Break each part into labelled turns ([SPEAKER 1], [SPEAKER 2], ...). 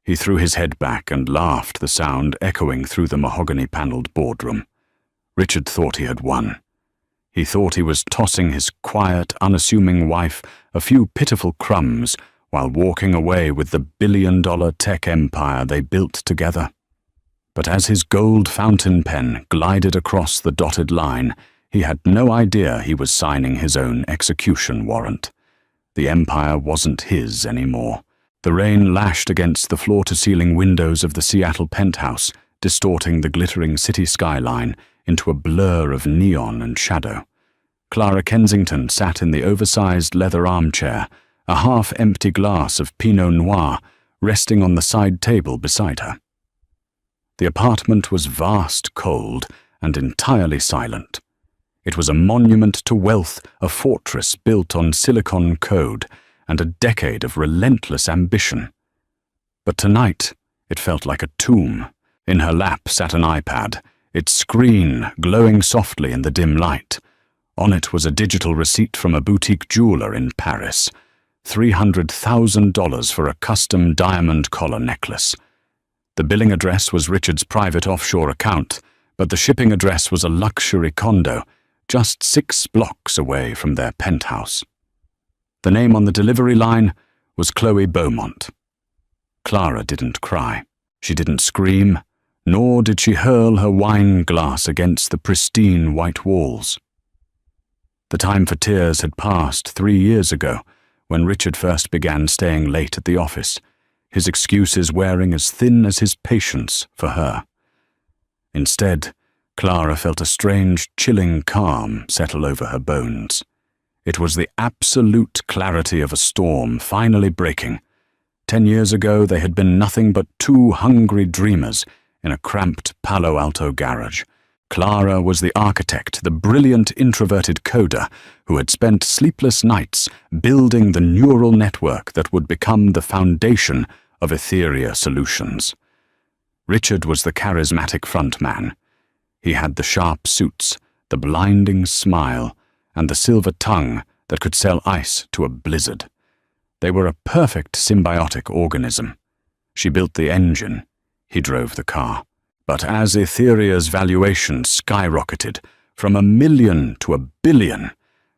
[SPEAKER 1] He threw his head back and laughed, the sound echoing through the mahogany-panelled boardroom. Richard thought he had won. He thought he was tossing his quiet, unassuming wife a few pitiful crumbs while walking away with the billion-dollar tech empire they built together. But as his gold fountain pen glided across the dotted line, he had no idea he was signing his own execution warrant. The empire wasn't his anymore. The rain lashed against the floor-to-ceiling windows of the Seattle penthouse, distorting the glittering city skyline into a blur of neon and shadow. Clara Kensington sat in the oversized leather armchair, a half-empty glass of Pinot Noir resting on the side table beside her. The apartment was vast, cold, and entirely silent. It was a monument to wealth, a fortress built on silicon code, and a decade of relentless ambition. But tonight, it felt like a tomb. In her lap sat an iPad, its screen glowing softly in the dim light. On it was a digital receipt from a boutique jeweler in Paris, $300,000 for a custom diamond collar necklace. The billing address was Richard's private offshore account, but the shipping address was a luxury condo, just 6 blocks away from their penthouse. The name on the delivery line was Chloe Beaumont. Clara didn't cry. She didn't scream, nor did she hurl her wine glass against the pristine white walls. The time for tears had passed 3 years ago, when Richard first began staying late at the office, his excuses wearing as thin as his patience for her. Instead, Clara felt a strange, chilling calm settle over her bones. It was the absolute clarity of a storm finally breaking. 10 years ago, they had been nothing but 2 hungry dreamers in a cramped Palo Alto garage. Clara was the architect, the brilliant introverted coder who had spent sleepless nights building the neural network that would become the foundation of Etheria Solutions. Richard was the charismatic frontman. He had the sharp suits, the blinding smile, and the silver tongue that could sell ice to a blizzard. They were a perfect symbiotic organism. She built the engine, he drove the car. But as Etheria's valuation skyrocketed from $1 million to $1 billion,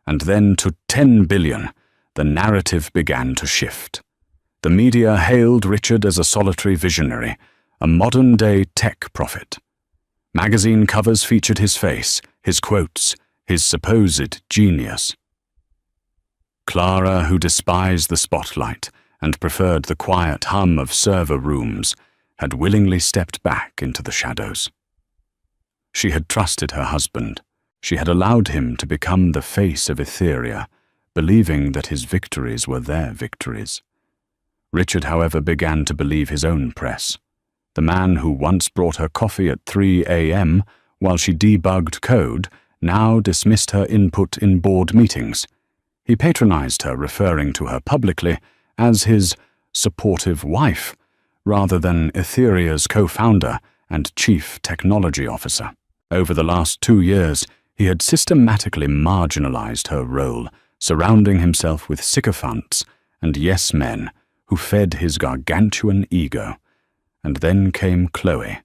[SPEAKER 1] and then to $10 billion, the narrative began to shift. The media hailed Richard as a solitary visionary, a modern-day tech prophet. Magazine covers featured his face, his quotes, his supposed genius. Clara, who despised the spotlight and preferred the quiet hum of server rooms, had willingly stepped back into the shadows. She had trusted her husband. She had allowed him to become the face of Etheria, believing that his victories were their victories. Richard, however, began to believe his own press. The man who once brought her coffee at 3 a.m. while she debugged code now dismissed her input in board meetings. He patronized her, referring to her publicly as his supportive wife, rather than Etheria's co-founder and chief technology officer. Over the last 2 years, he had systematically marginalized her role, surrounding himself with sycophants and yes-men who fed his gargantuan ego. And then came Chloe,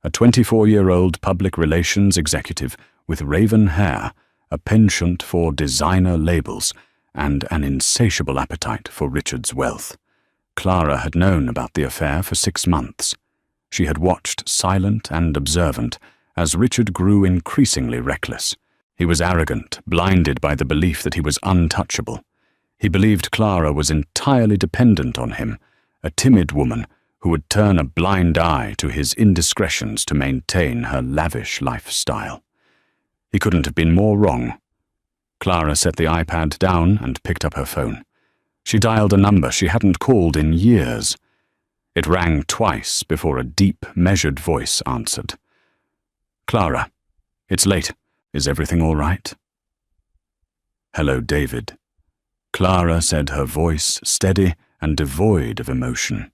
[SPEAKER 1] a 24-year-old public relations executive with raven hair, a penchant for designer labels, and an insatiable appetite for Richard's wealth. Clara had known about the affair for 6 months. She had watched, silent and observant, as Richard grew increasingly reckless. He was arrogant, blinded by the belief that he was untouchable. He believed Clara was entirely dependent on him, a timid woman who would turn a blind eye to his indiscretions to maintain her lavish lifestyle. He couldn't have been more wrong. Clara set the iPad down and picked up her phone. She dialed a number she hadn't called in years. It rang twice before a deep, measured voice answered. "Clara, it's late. Is everything all right?" "Hello, David." Clara said, her voice steady and devoid of emotion.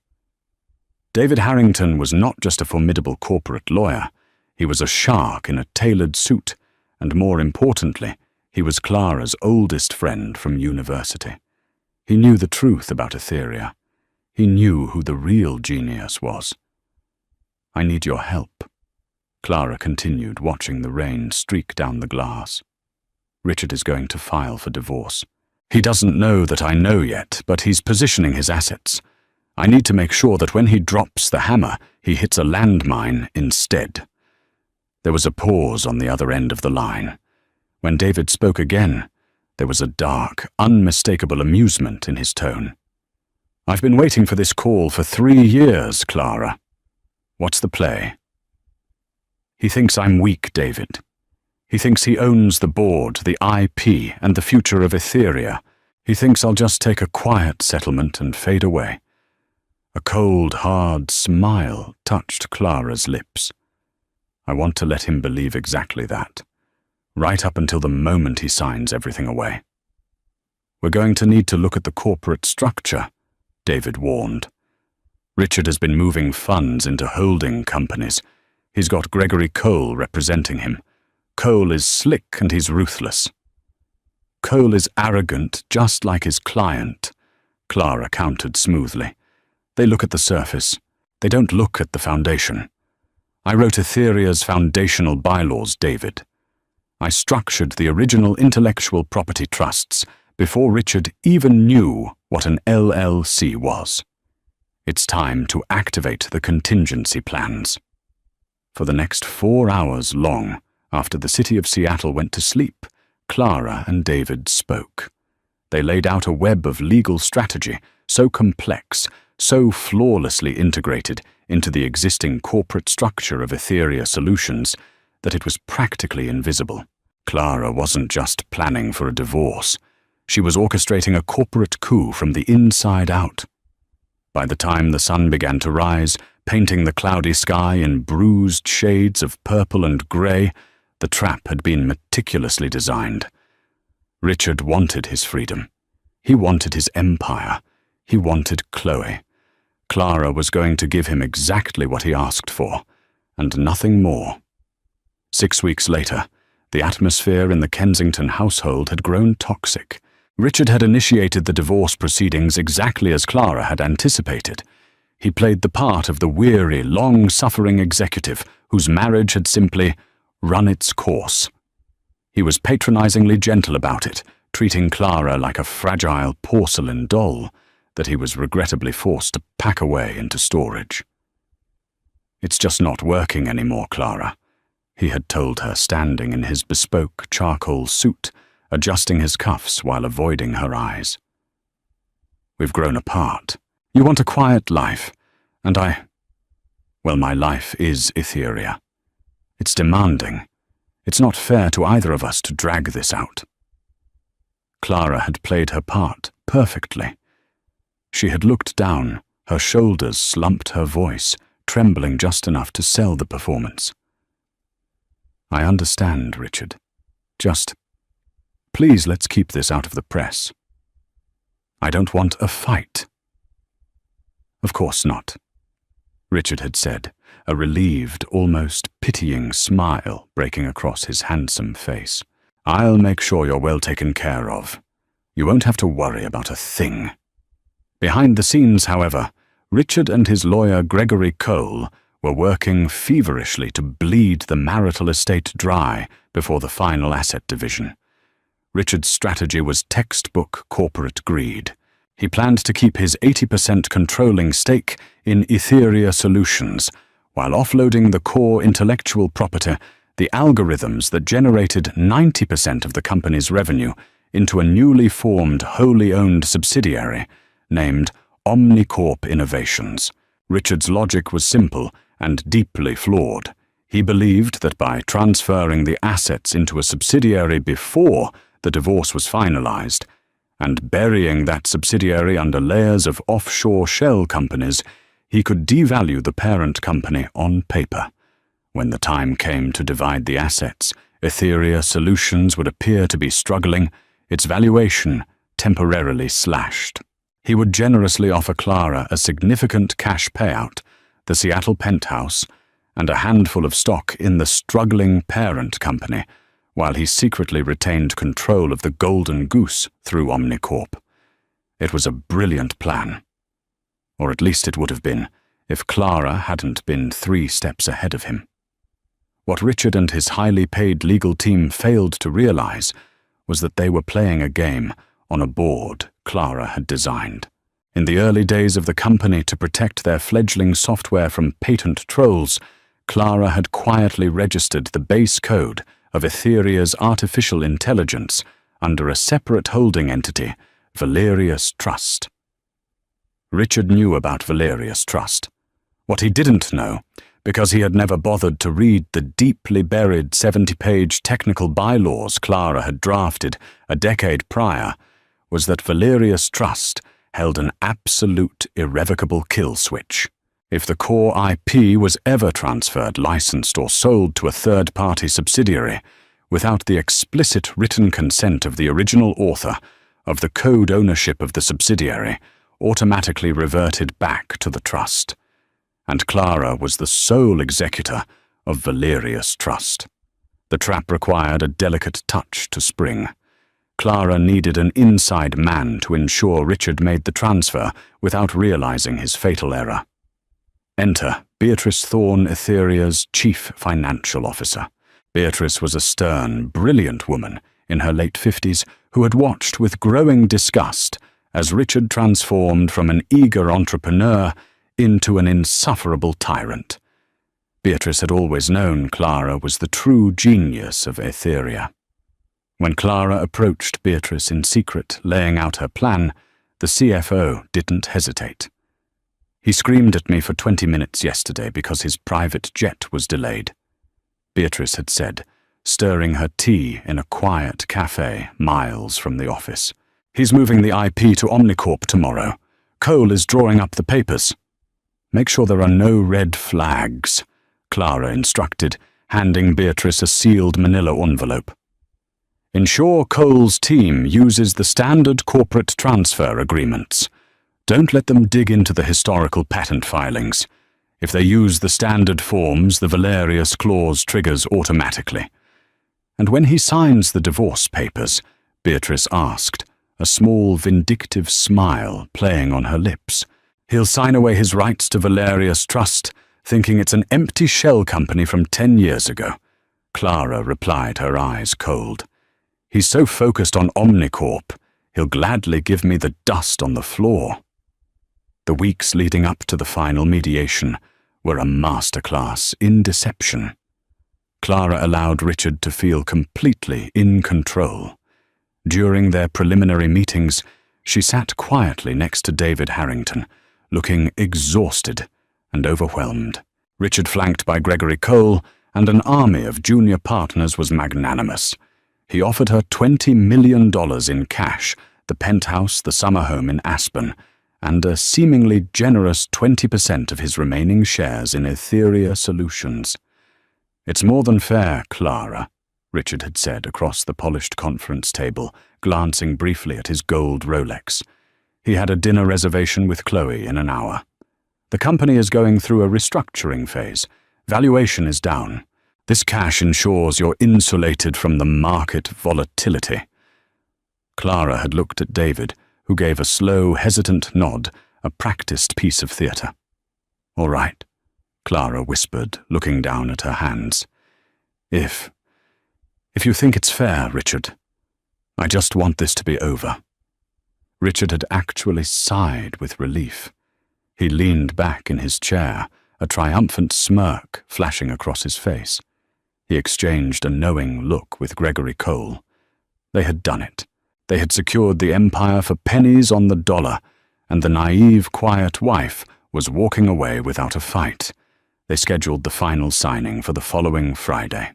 [SPEAKER 1] David Harrington was not just a formidable corporate lawyer. He was a shark in a tailored suit, and more importantly, he was Clara's oldest friend from university. He knew the truth about Etheria. He knew who the real genius was. "I need your help," Clara continued, watching the rain streak down the glass. "Richard is going to file for divorce. He doesn't know that I know yet, but he's positioning his assets. I need to make sure that when he drops the hammer, he hits a landmine instead." There was a pause on the other end of the line. When David spoke again, there was a dark, unmistakable amusement in his tone. "I've been waiting for this call for 3 years, Clara. What's the play?" "He thinks I'm weak, David. He thinks he owns the board, the IP, and the future of Etheria. He thinks I'll just take a quiet settlement and fade away." A cold, hard smile touched Clara's lips. "I want to let him believe exactly that, right up until the moment he signs everything away." "We're going to need to look at the corporate structure," David warned. "Richard has been moving funds into holding companies. He's got Gregory Cole representing him. Cole is slick and he's ruthless." "Cole is arrogant, just like his client," Clara countered smoothly. "They look at the surface. They don't look at the foundation. I wrote Etheria's foundational bylaws, David. I structured the original intellectual property trusts before Richard even knew what an LLC was. It's time to activate the contingency plans." For the next 4 hours long, after the city of Seattle went to sleep, Clara and David spoke. They laid out a web of legal strategy, so complex, so flawlessly integrated into the existing corporate structure of Etheria Solutions that it was practically invisible. Clara wasn't just planning for a divorce. She was orchestrating a corporate coup from the inside out. By the time the sun began to rise, painting the cloudy sky in bruised shades of purple and grey, the trap had been meticulously designed. Richard wanted his freedom. He wanted his empire. He wanted Chloe. Clara was going to give him exactly what he asked for, and nothing more. 6 weeks later, the atmosphere in the Kensington household had grown toxic. Richard had initiated the divorce proceedings exactly as Clara had anticipated. He played the part of the weary, long-suffering executive whose marriage had simply run its course. He was patronizingly gentle about it, treating Clara like a fragile porcelain doll that he was regrettably forced to pack away into storage. "It's just not working anymore, Clara," he had told her, standing in his bespoke charcoal suit, adjusting his cuffs while avoiding her eyes. "We've grown apart. You want a quiet life, and well, my life is Etheria. It's demanding. It's not fair to either of us to drag this out." Clara had played her part perfectly. She had looked down, her shoulders slumped, her voice trembling just enough to sell the performance. "I understand, Richard. Just, please let's keep this out of the press. I don't want a fight." "Of course not," Richard had said, a relieved, almost pitying smile breaking across his handsome face. "I'll make sure you're well taken care of. You won't have to worry about a thing." Behind the scenes, however, Richard and his lawyer Gregory Cole were working feverishly to bleed the marital estate dry before the final asset division. Richard's strategy was textbook corporate greed. He planned to keep his 80% controlling stake in Etheria Solutions, while offloading the core intellectual property, the algorithms that generated 90% of the company's revenue, into a newly formed, wholly owned subsidiary named Omnicorp Innovations. Richard's logic was simple and deeply flawed. He believed that by transferring the assets into a subsidiary before the divorce was finalized, and burying that subsidiary under layers of offshore shell companies, he could devalue the parent company on paper. When the time came to divide the assets, Etheria Solutions would appear to be struggling, its valuation temporarily slashed. He would generously offer Clara a significant cash payout, the Seattle penthouse, and a handful of stock in the struggling parent company, while he secretly retained control of the Golden Goose through Omnicorp. It was a brilliant plan. Or at least it would have been, if Clara hadn't been 3 steps ahead of him. What Richard and his highly paid legal team failed to realize was that they were playing a game on a board Clara had designed. In the early days of the company, to protect their fledgling software from patent trolls, Clara had quietly registered the base code of Etheria's artificial intelligence under a separate holding entity, Valerius Trust. Richard knew about Valerius Trust. What he didn't know, because he had never bothered to read the deeply buried 70-page technical bylaws Clara had drafted a decade prior, was that Valerius Trust held an absolute irrevocable kill switch. If the core IP was ever transferred, licensed, or sold to a third-party subsidiary without the explicit written consent of the original author, of the code ownership of the subsidiary automatically reverted back to the trust. And Clara was the sole executor of Valerius Trust. The trap required a delicate touch to spring. Clara needed an inside man to ensure Richard made the transfer without realizing his fatal error. Enter Beatrice Thorne, Etheria's chief financial officer. Beatrice was a stern, brilliant woman in her late 50s who had watched with growing disgust as Richard transformed from an eager entrepreneur into an insufferable tyrant. Beatrice had always known Clara was the true genius of Etheria. When Clara approached Beatrice in secret, laying out her plan, the CFO didn't hesitate. He screamed at me for 20 minutes yesterday because his private jet was delayed, Beatrice had said, stirring her tea in a quiet cafe miles from the office. He's moving the IP to Omnicorp tomorrow. Cole is drawing up the papers. Make sure there are no red flags, Clara instructed, handing Beatrice a sealed manila envelope. Ensure Cole's team uses the standard corporate transfer agreements. Don't let them dig into the historical patent filings. If they use the standard forms, the Valerius clause triggers automatically. And when he signs the divorce papers, Beatrice asked, a small vindictive smile playing on her lips, he'll sign away his rights to Valerius Trust, thinking it's an empty shell company from 10 years ago. Clara replied, her eyes cold. He's so focused on Omnicorp, he'll gladly give me the dust on the floor. The weeks leading up to the final mediation were a masterclass in deception. Clara allowed Richard to feel completely in control. During their preliminary meetings, she sat quietly next to David Harrington, looking exhausted and overwhelmed. Richard, flanked by Gregory Cole and an army of junior partners, was magnanimous. He offered her $20 million in cash, the penthouse, the summer home in Aspen, and a seemingly generous 20% of his remaining shares in Etheria Solutions. It's more than fair, Clara, Richard had said across the polished conference table, glancing briefly at his gold Rolex. He had a dinner reservation with Chloe in an hour. The company is going through a restructuring phase. Valuation is down. This cash ensures you're insulated from the market volatility. Clara had looked at David, who gave a slow, hesitant nod, a practiced piece of theatre. All right, Clara whispered, looking down at her hands. If you think it's fair, Richard, I just want this to be over. Richard had actually sighed with relief. He leaned back in his chair, a triumphant smirk flashing across his face. He exchanged a knowing look with Gregory Cole. They had done it. They had secured the empire for pennies on the dollar, and the naive, quiet wife was walking away without a fight. They scheduled the final signing for the following Friday.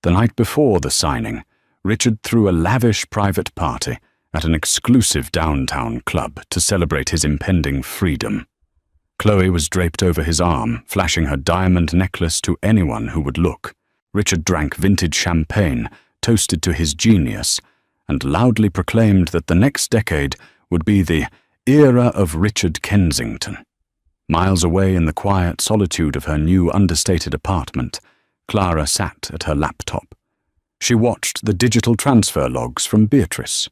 [SPEAKER 1] The night before the signing, Richard threw a lavish private party at an exclusive downtown club to celebrate his impending freedom. Chloe was draped over his arm, flashing her diamond necklace to anyone who would look. Richard drank vintage champagne, toasted to his genius, and loudly proclaimed that the next decade would be the era of Richard Kensington. Miles away in the quiet solitude of her new understated apartment, Clara sat at her laptop. She watched the digital transfer logs from Beatrice.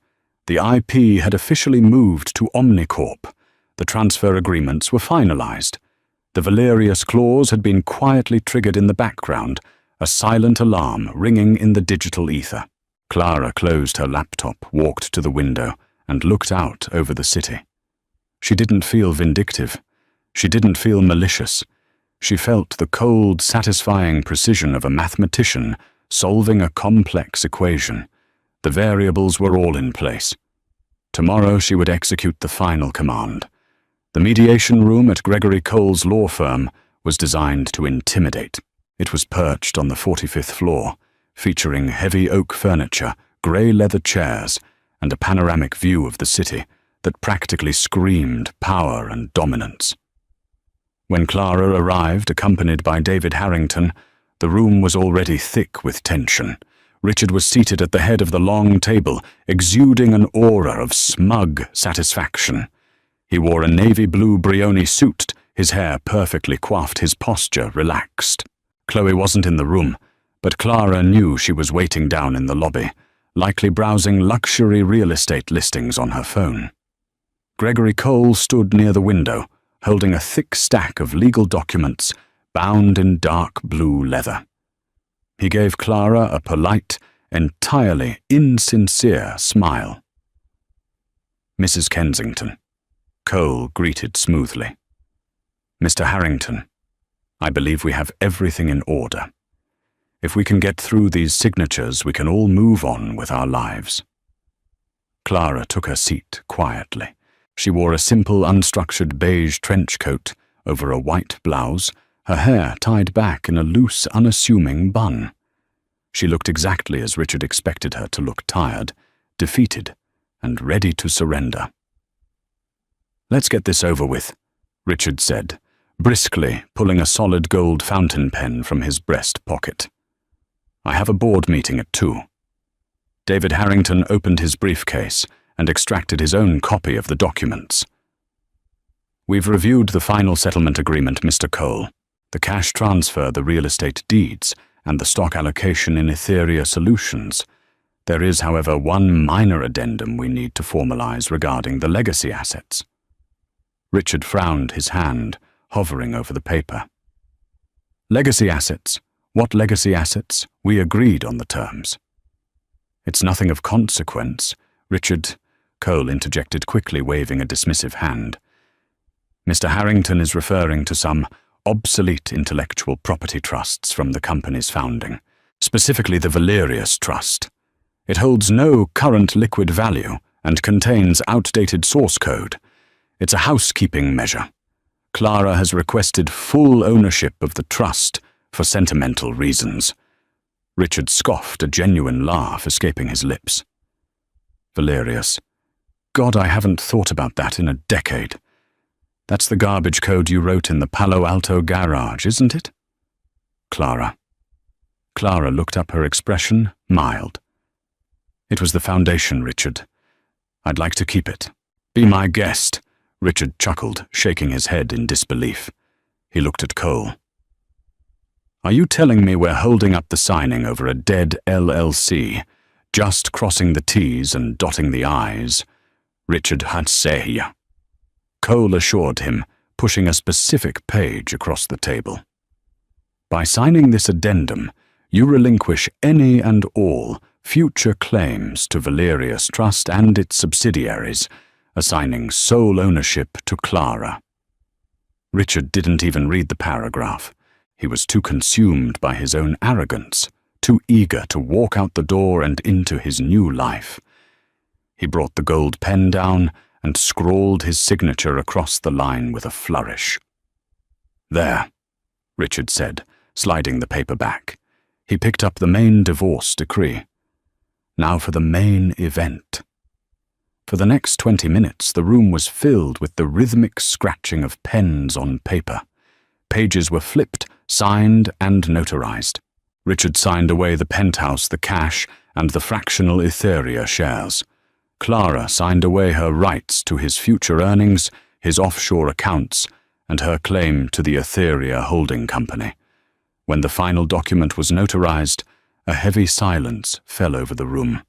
[SPEAKER 1] The IP had officially moved to Omnicorp. The transfer agreements were finalized. The Valerius clause had been quietly triggered in the background, a silent alarm ringing in the digital ether. Clara closed her laptop, walked to the window, and looked out over the city. She didn't feel vindictive. She didn't feel malicious. She felt the cold, satisfying precision of a mathematician solving a complex equation. The variables were all in place. Tomorrow she would execute the final command. The mediation room at Gregory Cole's law firm was designed to intimidate. It was perched on the 45th floor, featuring heavy oak furniture, grey leather chairs, and a panoramic view of the city that practically screamed power and dominance. When Clara arrived, accompanied by David Harrington, the room was already thick with tension. Richard was seated at the head of the long table, exuding an aura of smug satisfaction. He wore a navy blue Brioni suit, his hair perfectly coiffed, his posture relaxed. Chloe wasn't in the room, but Clara knew she was waiting down in the lobby, likely browsing luxury real estate listings on her phone. Gregory Cole stood near the window, holding a thick stack of legal documents bound in dark blue leather. He gave Clara a polite, entirely insincere smile. "Mrs. Kensington," Cole greeted smoothly. "Mr. Harrington, I believe we have everything in order. If we can get through these signatures, we can all move on with our lives." Clara took her seat quietly. She wore a simple, unstructured beige trench coat over a white blouse, her hair tied back in a loose, unassuming bun. She looked exactly as Richard expected her to look, tired, defeated, and ready to surrender. "Let's get this over with," Richard said, briskly pulling a solid gold fountain pen from his breast pocket. "I have a board meeting at 2. David Harrington opened his briefcase and extracted his own copy of the documents. "We've reviewed the final settlement agreement, Mr. Cole. The cash transfer, the real estate deeds, and the stock allocation in Etheria Solutions. There is, however, one minor addendum we need to formalize regarding the legacy assets." Richard frowned, his hand hovering over the paper. "Legacy assets? What legacy assets? We agreed on the terms." "It's nothing of consequence," Cole interjected quickly, waving a dismissive hand. "Mr. Harrington is referring to some obsolete intellectual property trusts from the company's founding, specifically the Valerius Trust. It holds no current liquid value and contains outdated source code. It's a housekeeping measure. Clara has requested full ownership of the trust for sentimental reasons." Richard scoffed, a genuine laugh escaping his lips. "Valerius. God, I haven't thought about that in a decade. That's the garbage code you wrote in the Palo Alto garage, isn't it?" Clara looked up, her expression mild. "It was the foundation, Richard. I'd like to keep it." "Be my guest," Richard chuckled, shaking his head in disbelief. He looked at Cole. "Are you telling me we're holding up the signing over a dead LLC, just crossing the T's and dotting the I's?" Richard had say. Cole assured him, pushing a specific page across the table. "By signing this addendum, you relinquish any and all future claims to Valerius Trust and its subsidiaries, assigning sole ownership to Clara." Richard didn't even read the paragraph. He was too consumed by his own arrogance, too eager to walk out the door and into his new life. He brought the gold pen down and scrawled his signature across the line with a flourish. "There," Richard said, sliding the paper back. He picked up the main divorce decree. "Now for the main event." For the next 20 minutes, the room was filled with the rhythmic scratching of pens on paper. Pages were flipped, signed, and notarized. Richard signed away the penthouse, the cash, and the fractional Etheria shares. Clara signed away her rights to his future earnings, his offshore accounts, and her claim to the Etheria holding company. When the final document was notarized, a heavy silence fell over the room.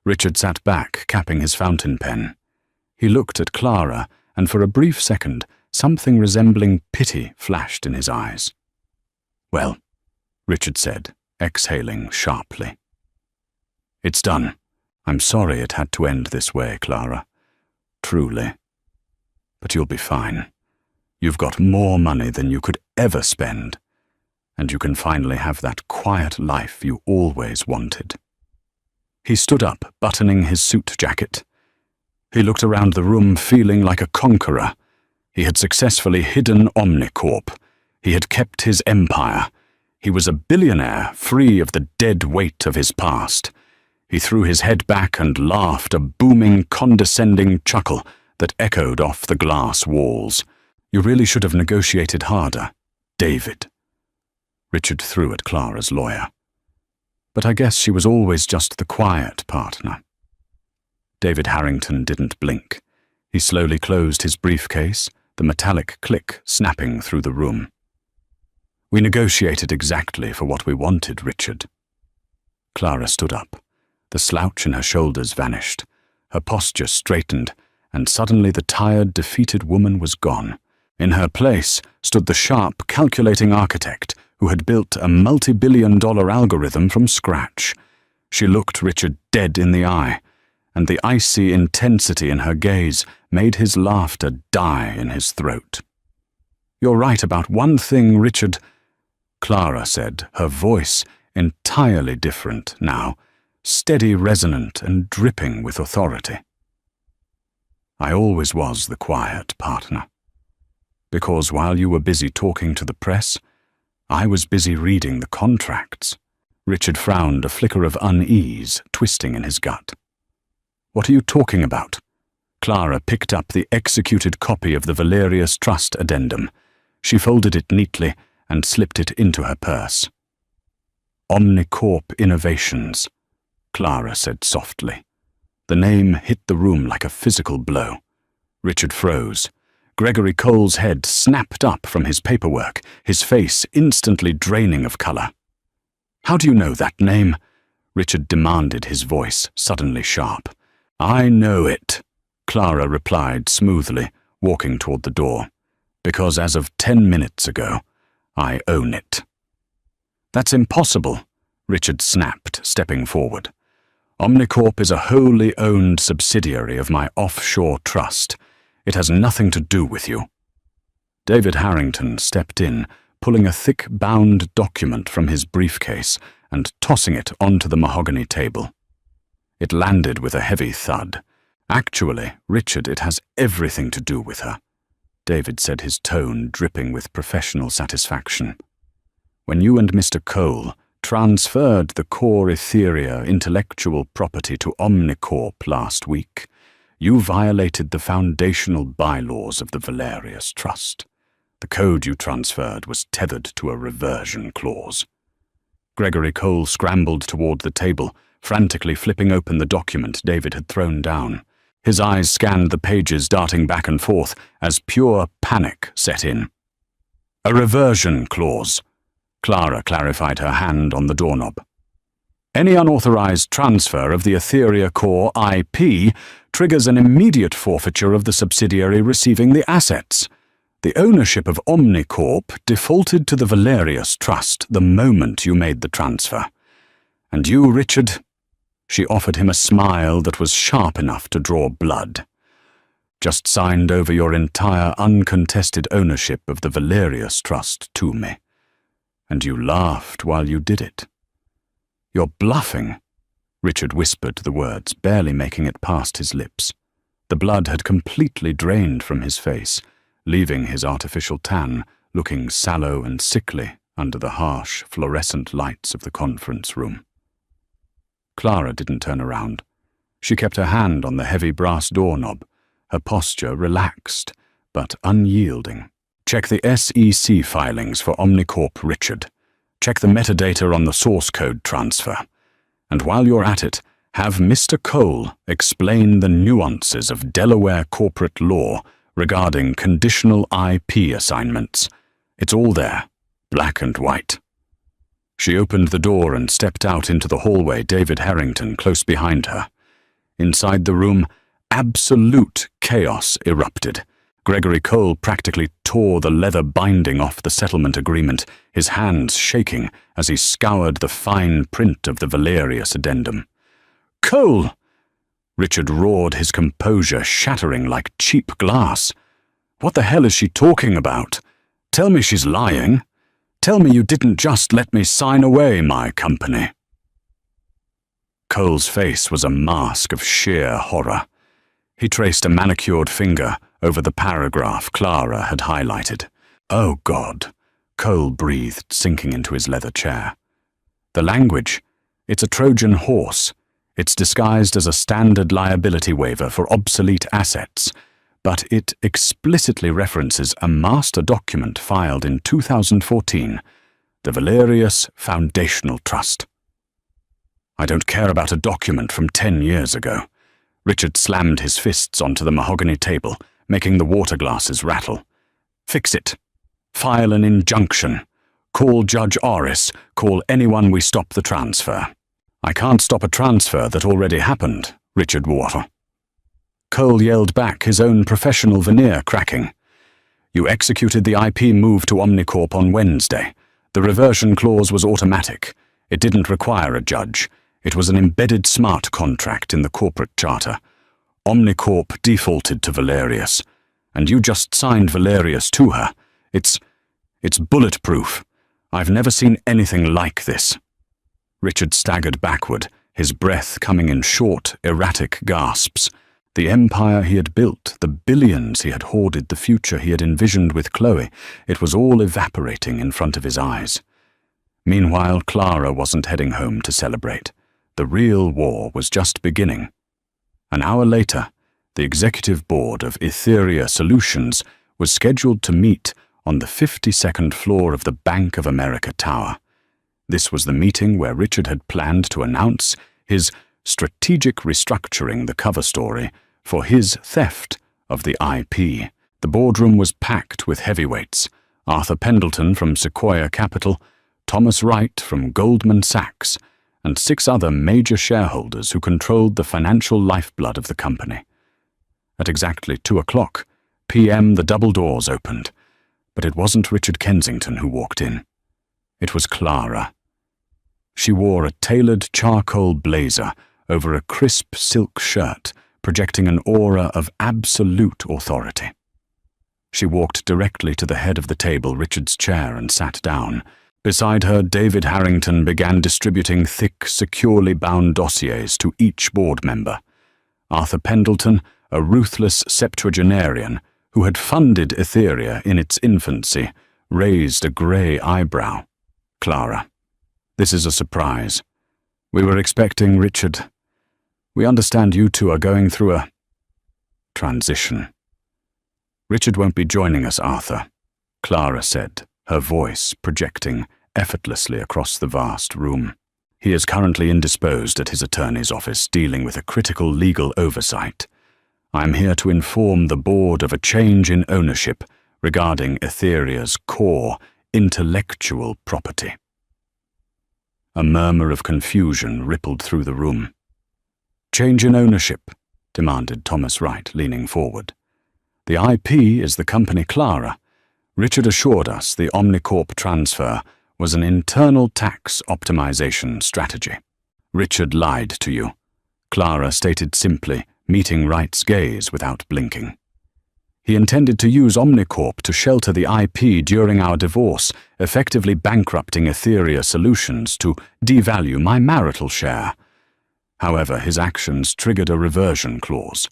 [SPEAKER 1] Richard sat back, capping his fountain pen. He looked at Clara and for a brief second, something resembling pity flashed in his eyes. "Well," Richard said, exhaling sharply. "It's done. I'm sorry it had to end this way, Clara. Truly. But you'll be fine. You've got more money than you could ever spend, and you can finally have that quiet life you always wanted." He stood up, buttoning his suit jacket. He looked around the room feeling like a conqueror. He had successfully hidden Omnicorp. He had kept his empire. He was a billionaire, free of the dead weight of his past. He threw his head back and laughed, a booming, condescending chuckle that echoed off the glass walls. "You really should have negotiated harder, David." Richard threw at Clara's lawyer. "But I guess she was always just the quiet partner." David Harrington didn't blink. He slowly closed his briefcase, the metallic click snapping through the room. "We negotiated exactly for what we wanted, Richard." Clara stood up. The slouch in her shoulders vanished. Her posture straightened, and suddenly the tired, defeated woman was gone. In her place stood the sharp, calculating architect who had built a multi-billion-dollar algorithm from scratch. She looked Richard dead in the eye, and the icy intensity in her gaze made his laughter die in his throat. "You're right about one thing, Richard," Clara said, her voice entirely different now, steady, resonant, and dripping with authority. "I always was the quiet partner. Because while you were busy talking to the press, I was busy reading the contracts." Richard frowned, a flicker of unease twisting in his gut. "What are you talking about?" Clara picked up the executed copy of the Valerius Trust addendum. She folded it neatly and slipped it into her purse. "Omnicorp Innovations," Clara said softly. The name hit the room like a physical blow. Richard froze. Gregory Cole's head snapped up from his paperwork, his face instantly draining of color. "How do you know that name?" Richard demanded, his voice suddenly sharp. "I know it," Clara replied smoothly, walking toward the door. "Because as of 10 minutes ago, I own it." "That's impossible," Richard snapped, stepping forward. "Omnicorp is a wholly owned subsidiary of my offshore trust. It has nothing to do with you." David Harrington stepped in, pulling a thick bound document from his briefcase and tossing it onto the mahogany table. It landed with a heavy thud. "Actually, Richard, it has everything to do with her," David said, his tone dripping with professional satisfaction. "When you and Mr. Cole transferred the core Etheria intellectual property to Omnicorp last week, you violated the foundational bylaws of the Valerius Trust. The code you transferred was tethered to a reversion clause." Gregory Cole scrambled toward the table, frantically flipping open the document David had thrown down. His eyes scanned the pages, darting back and forth as pure panic set in. "A reversion clause," Clara clarified, her hand on the doorknob. "Any unauthorized transfer of the Etheria Core IP triggers an immediate forfeiture of the subsidiary receiving the assets. The ownership of Omnicorp defaulted to the Valerius Trust the moment you made the transfer. And you, Richard," she offered him a smile that was sharp enough to draw blood, "just signed over your entire uncontested ownership of the Valerius Trust to me. And you laughed while you did it." "You're bluffing," Richard whispered the words, barely making it past his lips. The blood had completely drained from his face, leaving his artificial tan looking sallow and sickly under the harsh, fluorescent lights of the conference room. Clara didn't turn around. She kept her hand on the heavy brass doorknob, her posture relaxed but unyielding. "Check the SEC filings for Omnicorp, Richard. Check the metadata on the source code transfer. And while you're at it, have Mr. Cole explain the nuances of Delaware corporate law regarding conditional IP assignments. It's all there, black and white." She opened the door and stepped out into the hallway, David Harrington close behind her. Inside the room, absolute chaos erupted. Gregory Cole practically tore the leather binding off the settlement agreement, his hands shaking as he scoured the fine print of the Valerius addendum. "Cole!" Richard roared, his composure shattering like cheap glass. "What the hell is she talking about? Tell me she's lying. Tell me you didn't just let me sign away my company." Cole's face was a mask of sheer horror. He traced a manicured finger over the paragraph Clara had highlighted. "Oh, God," Cole breathed, sinking into his leather chair. "The language, it's a Trojan horse. It's disguised as a standard liability waiver for obsolete assets, but it explicitly references a master document filed in 2014, the Valerius Foundational Trust." "I don't care about a document from 10 years ago." Richard slammed his fists onto the mahogany table, making the water glasses rattle. "Fix it. File an injunction. Call Judge Orris. Call anyone we stop the transfer." "I can't stop a transfer that already happened," Richard warned. Cole yelled back, his own professional veneer cracking. "You executed the IP move to Omnicorp on Wednesday. The reversion clause was automatic. It didn't require a judge. It was an embedded smart contract in the corporate charter. Omnicorp defaulted to Valerius, and you just signed Valerius to her. It's bulletproof. I've never seen anything like this." Richard staggered backward, his breath coming in short, erratic gasps. The empire he had built, the billions he had hoarded, the future he had envisioned with Chloe, it was all evaporating in front of his eyes. Meanwhile, Clara wasn't heading home to celebrate. The real war was just beginning. An hour later, the executive board of Etheria Solutions was scheduled to meet on the 52nd floor of the Bank of America Tower. This was the meeting where Richard had planned to announce his strategic restructuring, the cover story, for his theft of the IP. The boardroom was packed with heavyweights: Arthur Pendleton from Sequoia Capital, Thomas Wright from Goldman Sachs, and 6 other major shareholders who controlled the financial lifeblood of the company. At exactly 2:00 p.m. the double doors opened, but it wasn't Richard Kensington who walked in. It was Clara. She wore a tailored charcoal blazer over a crisp silk shirt, projecting an aura of absolute authority. She walked directly to the head of the table, Richard's chair, and sat down. Beside her, David Harrington began distributing thick, securely bound dossiers to each board member. Arthur Pendleton, a ruthless septuagenarian who had funded Etheria in its infancy, raised a grey eyebrow. "Clara, this is a surprise. We were expecting Richard. We understand you two are going through a transition." "Richard won't be joining us, Arthur," Clara said, her voice projecting effortlessly across the vast room. "He is currently indisposed at his attorney's office, dealing with a critical legal oversight. I am here to inform the board of a change in ownership regarding Etheria's core intellectual property." A murmur of confusion rippled through the room. "Change in ownership," demanded Thomas Wright, leaning forward. "The IP is the company Clara. Richard assured us the Omnicorp transfer was an internal tax optimization strategy." "Richard lied to you," Clara stated simply, meeting Wright's gaze without blinking. "He intended to use Omnicorp to shelter the IP during our divorce, effectively bankrupting Etheria Solutions to devalue my marital share. However, his actions triggered a reversion clause.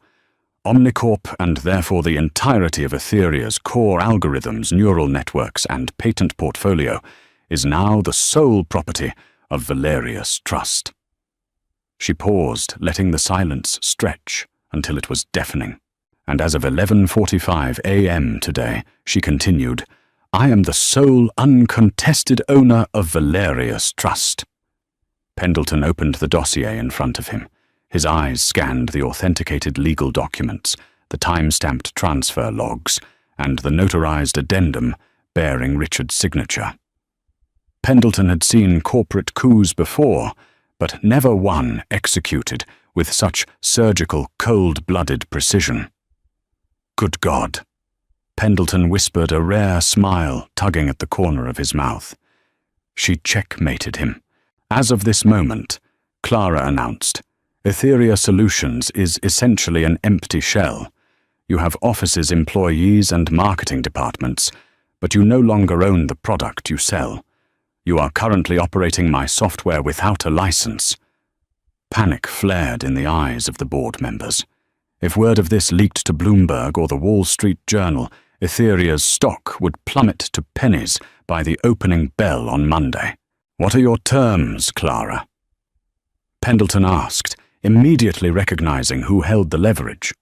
[SPEAKER 1] Omnicorp, and therefore the entirety of Etheria's core algorithms, neural networks, and patent portfolio, is now the sole property of Valerius Trust." She paused, letting the silence stretch until it was deafening. And as of 11:45 a.m. today, she continued, "I am the sole uncontested owner of Valerius Trust." Pendleton opened the dossier in front of him. His eyes scanned the authenticated legal documents, the time-stamped transfer logs, and the notarized addendum bearing Richard's signature. Pendleton had seen corporate coups before, but never one executed with such surgical, cold-blooded precision. "Good God," Pendleton whispered, a rare smile tugging at the corner of his mouth. She checkmated him. As of this moment, Clara announced, Etheria Solutions is essentially an empty shell. You have offices, employees, and marketing departments, but you no longer own the product you sell. You are currently operating my software without a license. Panic flared in the eyes of the board members. If word of this leaked to Bloomberg or the Wall Street Journal, Etheria's stock would plummet to pennies by the opening bell on Monday. What are your terms, Clara? Pendleton asked, immediately recognizing who held the leverage.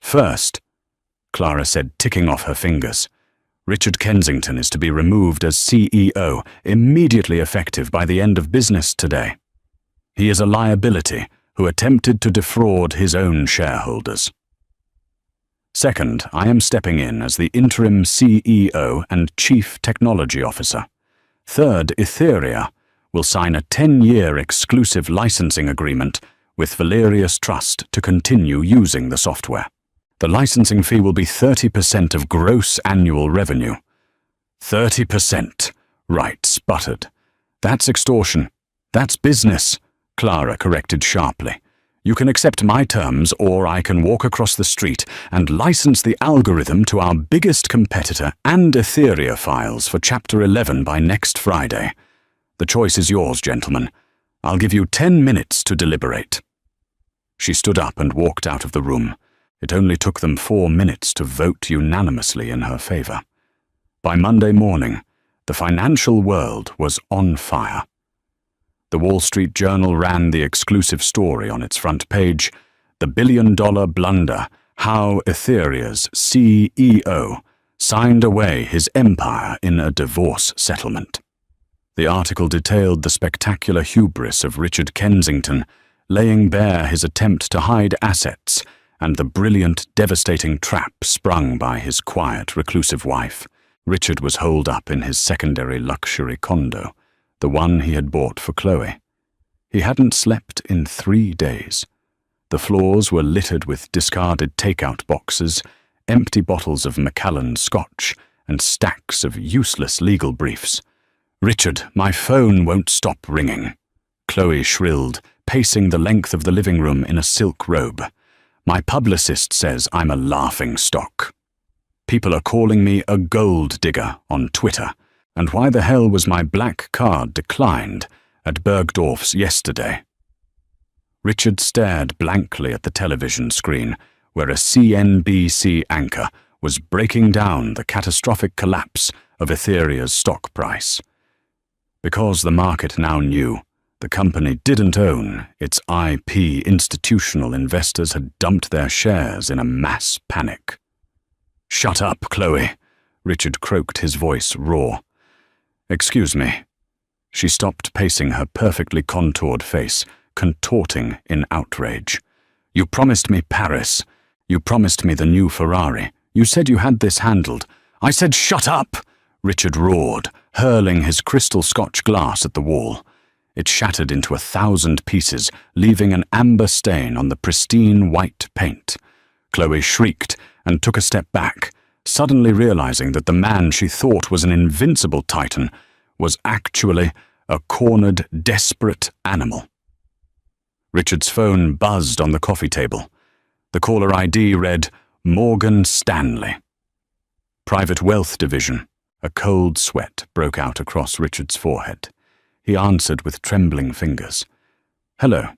[SPEAKER 1] First, Clara said, ticking off her fingers, Richard Kensington is to be removed as CEO, immediately effective by the end of business today. He is a liability who attempted to defraud his own shareholders. Second, I am stepping in as the interim CEO and Chief Technology Officer. Third, Etheria will sign a 10-year exclusive licensing agreement with Valerius Trust to continue using the software. The licensing fee will be 30% of gross annual revenue. 30%, Wright sputtered. That's extortion. That's business, Clara corrected sharply. You can accept my terms, or I can walk across the street and license the algorithm to our biggest competitor and Etheria files for Chapter 11 by next Friday. The choice is yours, gentlemen. I'll give you 10 minutes to deliberate. She stood up and walked out of the room. It only took them 4 minutes to vote unanimously in her favor. By Monday morning, the financial world was on fire. The Wall Street Journal ran the exclusive story on its front page, The Billion-Dollar Blunder, How Etheria's CEO Signed Away His Empire in a Divorce Settlement. The article detailed the spectacular hubris of Richard Kensington, laying bare his attempt to hide assets and the brilliant, devastating trap sprung by his quiet, reclusive wife. Richard was holed up in his secondary luxury condo, the one he had bought for Chloe. He hadn't slept in 3 days. The floors were littered with discarded takeout boxes, empty bottles of Macallan Scotch, and stacks of useless legal briefs. "Richard, my phone won't stop ringing," Chloe shrilled, pacing the length of the living room in a silk robe. "My publicist says I'm a laughing stock. People are calling me a gold digger on Twitter. And why the hell was my black card declined at Bergdorf's yesterday?" Richard stared blankly at the television screen, where a CNBC anchor was breaking down the catastrophic collapse of Etheria's stock price. Because the market now knew the company didn't own its IP, institutional investors had dumped their shares in a mass panic. "Shut up, Chloe," Richard croaked, his voice raw. "Excuse me." She stopped pacing her perfectly contoured face, contorting in outrage. "You promised me Paris. You promised me the new Ferrari. You said you had this handled." "I said shut up!" Richard roared, hurling his crystal Scotch glass at the wall. It shattered into 1,000 pieces, leaving an amber stain on the pristine white paint. Chloe shrieked and took a step back, suddenly realizing that the man she thought was an invincible titan was actually a cornered, desperate animal. Richard's phone buzzed on the coffee table. The caller ID read, Morgan Stanley. Private Wealth Division. A cold sweat broke out across Richard's forehead. He answered with trembling fingers. "Hello,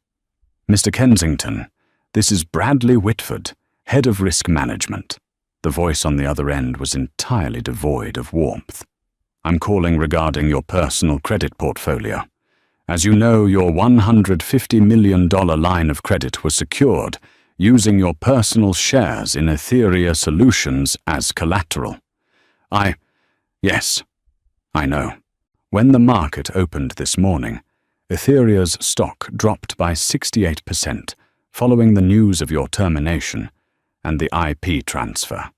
[SPEAKER 1] Mr. Kensington. This is Bradley Whitford, Head of Risk Management." The voice on the other end was entirely devoid of warmth. "I'm calling regarding your personal credit portfolio. As you know, your $150 million line of credit was secured using your personal shares in Etheria Solutions as collateral." Yes, I know. When the market opened this morning, Etheria's stock dropped by 68% following the news of your termination and the IP transfer,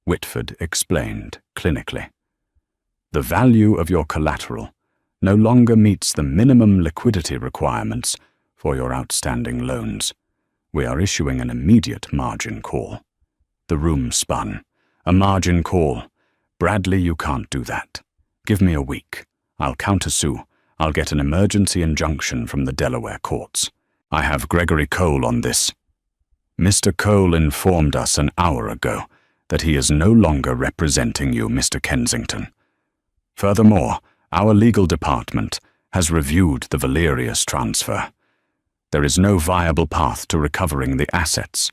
[SPEAKER 1] Whitford explained clinically. "The value of your collateral no longer meets the minimum liquidity requirements for your outstanding loans. We are issuing an immediate margin call." The room spun. A margin call. Bradley, you can't do that. Give me a week. I'll countersue. I'll get an emergency injunction from the Delaware courts. I have Gregory Cole on this. Mr. Cole informed us an hour ago that he is no longer representing you, Mr. Kensington. Furthermore, our legal department has reviewed the Valerius transfer. There is no viable path to recovering the assets.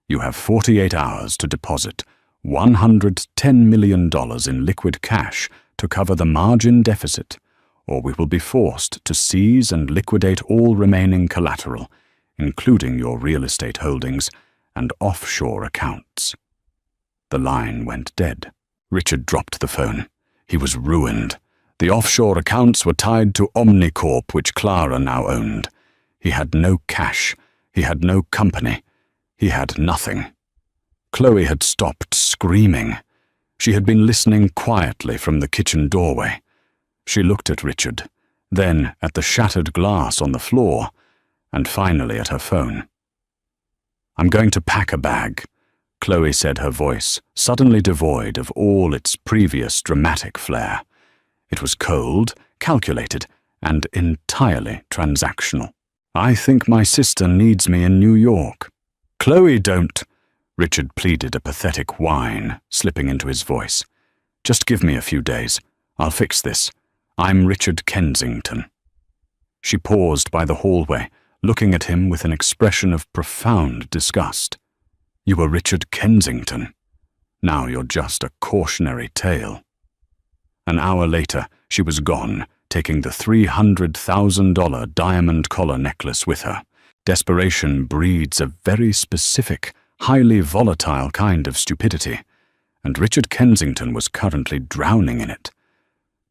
[SPEAKER 1] You have 48 hours to deposit $110 million in liquid cash to cover the margin deficit, or we will be forced to seize and liquidate all remaining collateral, including your real estate holdings and offshore accounts. The line went dead. Richard dropped the phone. He was ruined. The offshore accounts were tied to Omnicorp, which Clara now owned. He had no cash. He had no company. He had nothing. Chloe had stopped screaming. She had been listening quietly from the kitchen doorway. She looked at Richard, then at the shattered glass on the floor, and finally at her phone. "I'm going to pack a bag," Chloe said, her voice suddenly devoid of all its previous dramatic flair. It was cold, calculated, and entirely transactional. "I think my sister needs me in New York." "Chloe, don't," Richard pleaded, a pathetic whine slipping into his voice. "Just give me a few days. I'll fix this. I'm Richard Kensington." She paused by the hallway, looking at him with an expression of profound disgust. "You were Richard Kensington. Now you're just a cautionary tale." An hour later, she was gone, taking the $300,000 diamond collar necklace with her. Desperation breeds a very specific, highly volatile kind of stupidity, and Richard Kensington was currently drowning in it.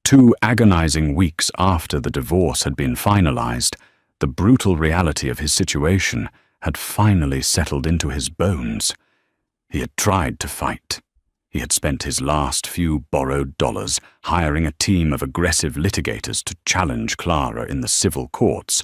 [SPEAKER 1] 2 agonizing weeks after the divorce had been finalized, the brutal reality of his situation had finally settled into his bones. He had tried to fight. He had spent his last few borrowed dollars hiring a team of aggressive litigators to challenge Clara in the civil courts,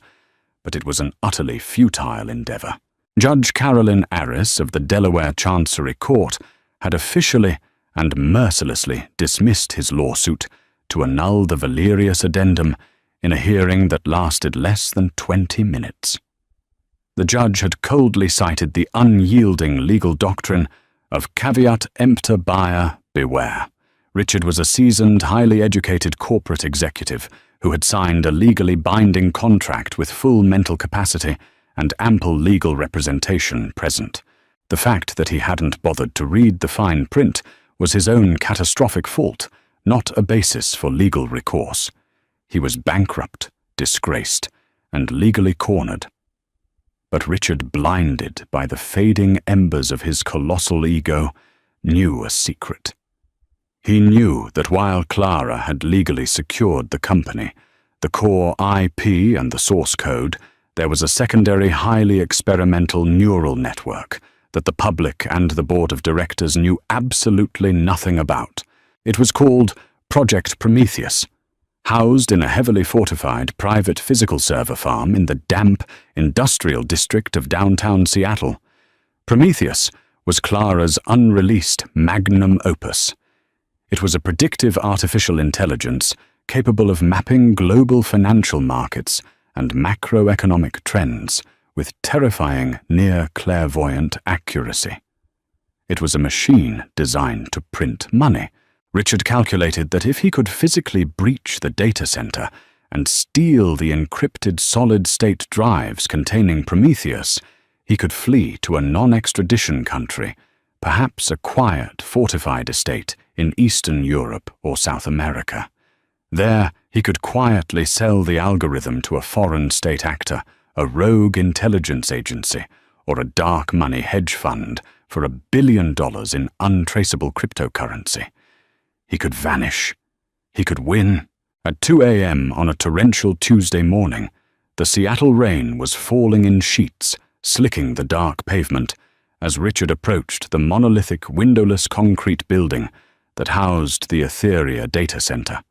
[SPEAKER 1] but it was an utterly futile endeavor. Judge Carolyn Arris of the Delaware Chancery Court had officially and mercilessly dismissed his lawsuit to annul the Valerius addendum in a hearing that lasted less than 20 minutes. The judge had coldly cited the unyielding legal doctrine of caveat emptor buyer beware. Richard was a seasoned, highly educated corporate executive who had signed a legally binding contract with full mental capacity and ample legal representation present. The fact that he hadn't bothered to read the fine print was his own catastrophic fault, not a basis for legal recourse. He was bankrupt, disgraced, and legally cornered. But Richard, blinded by the fading embers of his colossal ego, knew a secret. He knew that while Clara had legally secured the company, the core IP and the source code, there was a secondary, highly experimental neural network that the public and the board of directors knew absolutely nothing about. It was called Project Prometheus, housed in a heavily fortified private physical server farm in the damp, industrial district of downtown Seattle. Prometheus was Clara's unreleased magnum opus. It was a predictive artificial intelligence capable of mapping global financial markets and macroeconomic trends with terrifying near-clairvoyant accuracy. It was a machine designed to print money. Richard calculated that if he could physically breach the data center and steal the encrypted solid-state drives containing Prometheus, he could flee to a non-extradition country, perhaps a quiet, fortified estate in Eastern Europe or South America. There, he could quietly sell the algorithm to a foreign state actor, a rogue intelligence agency, or a dark money hedge fund for $1 billion in untraceable cryptocurrency. He could vanish. He could win. At 2 a.m. on a torrential Tuesday morning, the Seattle rain was falling in sheets, slicking the dark pavement, as Richard approached the monolithic windowless concrete building that housed the Etheria data center.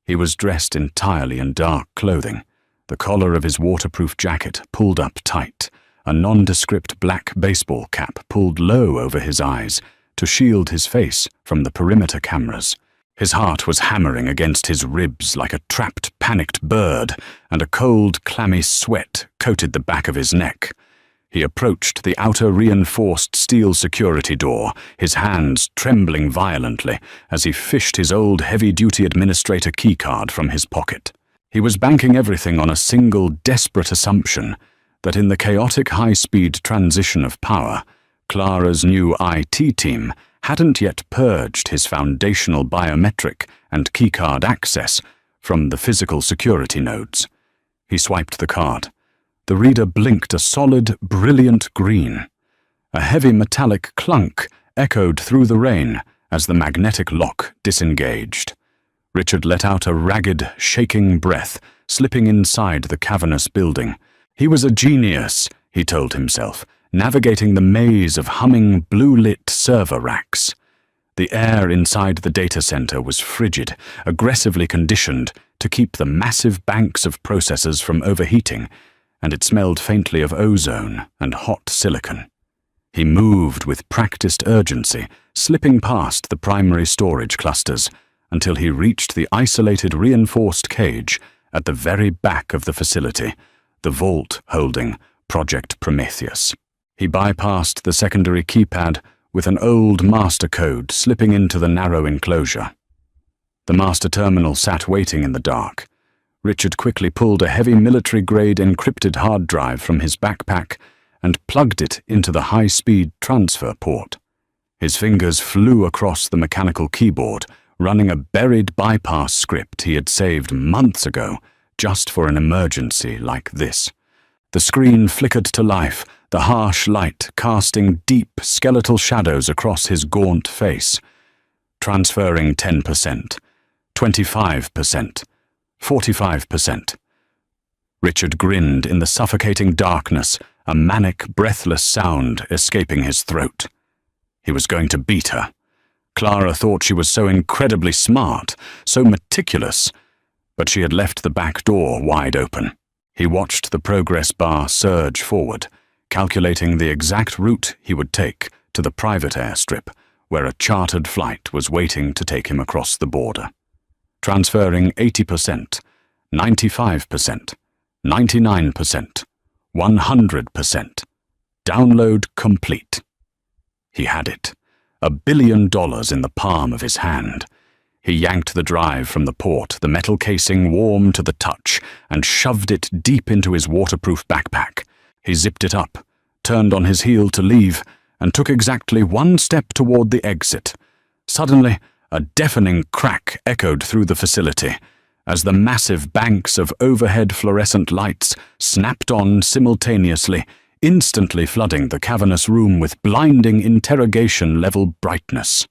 [SPEAKER 1] He was dressed entirely in dark clothing, the collar of his waterproof jacket pulled up tight, a nondescript black baseball cap pulled low over his eyes to shield his face from the perimeter cameras. His heart was hammering against his ribs like a trapped, panicked bird, and a cold, clammy sweat coated the back of his neck. He approached the outer reinforced steel security door, his hands trembling violently as he fished his old heavy-duty administrator keycard from his pocket. He was banking everything on a single desperate assumption that in the chaotic high-speed transition of power, Clara's new IT team hadn't yet purged his foundational biometric and keycard access from the physical security nodes. He swiped the card. The reader blinked a solid, brilliant green. A heavy metallic clunk echoed through the rain as the magnetic lock disengaged. Richard let out a ragged, shaking breath, slipping inside the cavernous building. He was a genius, he told himself, navigating the maze of humming, blue-lit server racks. The air inside the data center was frigid, aggressively conditioned to keep the massive banks of processors from overheating, and it smelled faintly of ozone and hot silicon. He moved with practiced urgency, slipping past the primary storage clusters until he reached the isolated reinforced cage at the very back of the facility, the vault holding Project Prometheus. He bypassed the secondary keypad with an old master code slipping into the narrow enclosure. The master terminal sat waiting in the dark. Richard quickly pulled a heavy military-grade encrypted hard drive from his backpack and plugged it into the high-speed transfer port. His fingers flew across the mechanical keyboard, running a buried bypass script he had saved months ago just for an emergency like this. The screen flickered to life, the harsh light casting deep skeletal shadows across his gaunt face. Transferring 10%, 25%, 45%. Richard grinned in the suffocating darkness, a manic, breathless sound escaping his throat. He was going to beat her. Clara thought she was so incredibly smart, so meticulous, but she had left the back door wide open. He watched the progress bar surge forward, calculating the exact route he would take to the private airstrip, where a chartered flight was waiting to take him across the border. Transferring 80%, 95%, 99%, 100%. Download complete. He had it. $1 billion in the palm of his hand. He yanked the drive from the port, the metal casing warm to the touch, and shoved it deep into his waterproof backpack. He zipped it up, turned on his heel to leave, and took exactly one step toward the exit. Suddenly, a deafening crack echoed through the facility as the massive banks of overhead fluorescent lights snapped on simultaneously, instantly flooding the cavernous room with blinding interrogation-level brightness.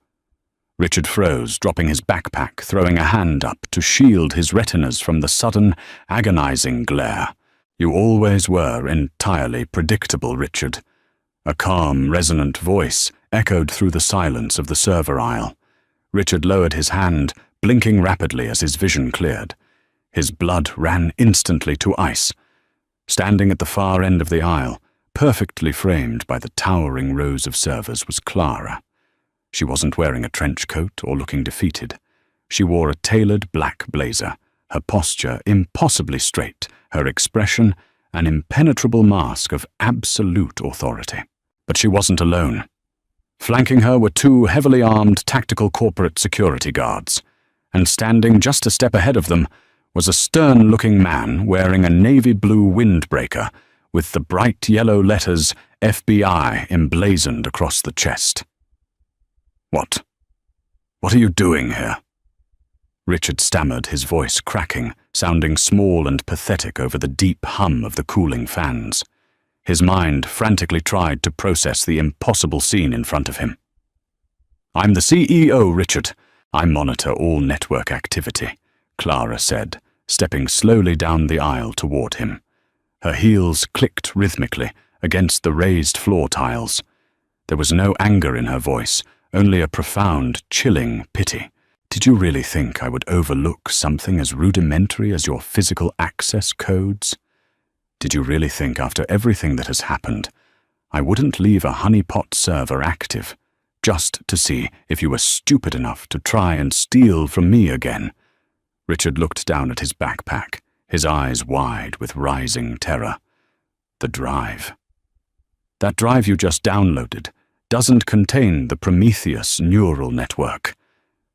[SPEAKER 1] Richard froze, dropping his backpack, throwing a hand up to shield his retinas from the sudden, agonizing glare. "You always were entirely predictable, Richard." A calm, resonant voice echoed through the silence of the server aisle. Richard lowered his hand, blinking rapidly as his vision cleared. His blood ran instantly to ice. Standing at the far end of the aisle, perfectly framed by the towering rows of servers, was Clara. She wasn't wearing a trench coat or looking defeated. She wore a tailored black blazer, her posture impossibly straight, her expression an impenetrable mask of absolute authority. But she wasn't alone. Flanking her were two heavily armed tactical corporate security guards, and standing just a step ahead of them was a stern-looking man wearing a navy blue windbreaker with the bright yellow letters FBI emblazoned across the chest. What are you doing here?" Richard stammered, his voice cracking, sounding small and pathetic over the deep hum of the cooling fans. His mind frantically tried to process the impossible scene in front of him. "I'm the CEO, Richard. I monitor all network activity," Clara said, stepping slowly down the aisle toward him. Her heels clicked rhythmically against the raised floor tiles. There was no anger in her voice, only a profound, chilling pity. "Did you really think I would overlook something as rudimentary as your physical access codes? Did you really think, after everything that has happened, I wouldn't leave a honeypot server active just to see if you were stupid enough to try and steal from me again." Richard looked down at his backpack, his eyes wide with rising terror. "The drive. That drive you just downloaded doesn't contain the Prometheus neural network,"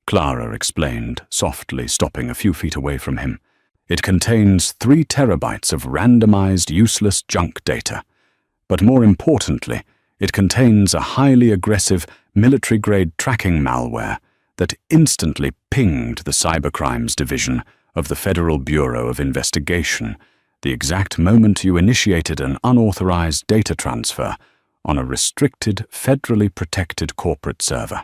[SPEAKER 1] Clara explained, softly stopping a few feet away from him. "It contains 3 terabytes of randomized, useless junk data. But more importantly, it contains a highly aggressive, military-grade tracking malware that instantly pinged the Cybercrimes Division of the Federal Bureau of Investigation the exact moment you initiated an unauthorized data transfer on a restricted, federally protected corporate server."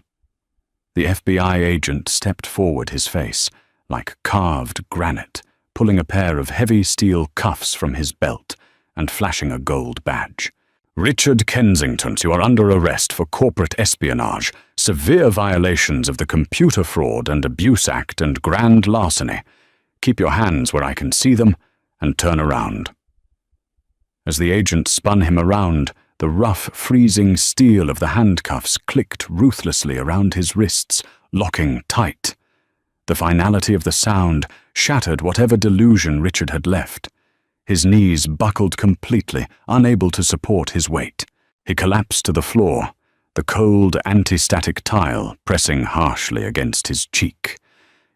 [SPEAKER 1] The FBI agent stepped forward, his face like carved granite, pulling a pair of heavy steel cuffs from his belt and flashing a gold badge. "Richard Kensington, you are under arrest for corporate espionage, severe violations of the Computer Fraud and Abuse Act, and grand larceny. Keep your hands where I can see them, and turn around." As the agent spun him around, the rough, freezing steel of the handcuffs clicked ruthlessly around his wrists, locking tight. The finality of the sound shattered whatever delusion Richard had left. His knees buckled completely, unable to support his weight. He collapsed to the floor, the cold, anti-static tile pressing harshly against his cheek.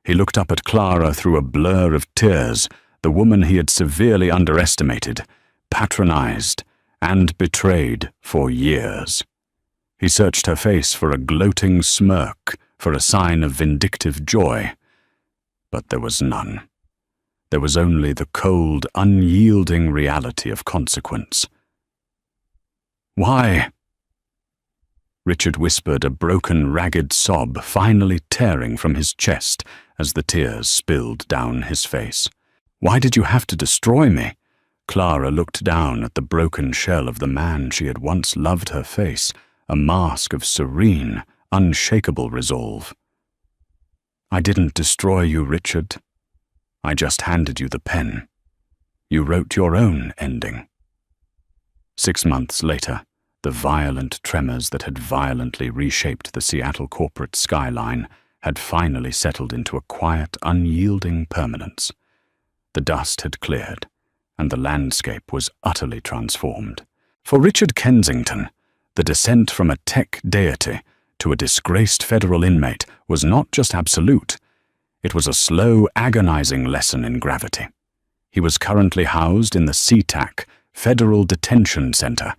[SPEAKER 1] He looked up at Clara through a blur of tears, the woman he had severely underestimated, patronized, and betrayed for years. He searched her face for a gloating smirk, for a sign of vindictive joy. But there was none. There was only the cold, unyielding reality of consequence. "Why?" Richard whispered, a broken, ragged sob finally tearing from his chest as the tears spilled down his face. "Why did you have to destroy me?" Clara looked down at the broken shell of the man she had once loved, her face, a mask of serene, unshakable resolve. "I didn't destroy you, Richard. I just handed you the pen. You wrote your own ending." 6 months later, the violent tremors that had violently reshaped the Seattle corporate skyline had finally settled into a quiet, unyielding permanence. The dust had cleared, and the landscape was utterly transformed. For Richard Kensington, the descent from a tech deity to a disgraced federal inmate was not just absolute. It was a slow, agonizing lesson in gravity. He was currently housed in the SeaTac Federal Detention Center,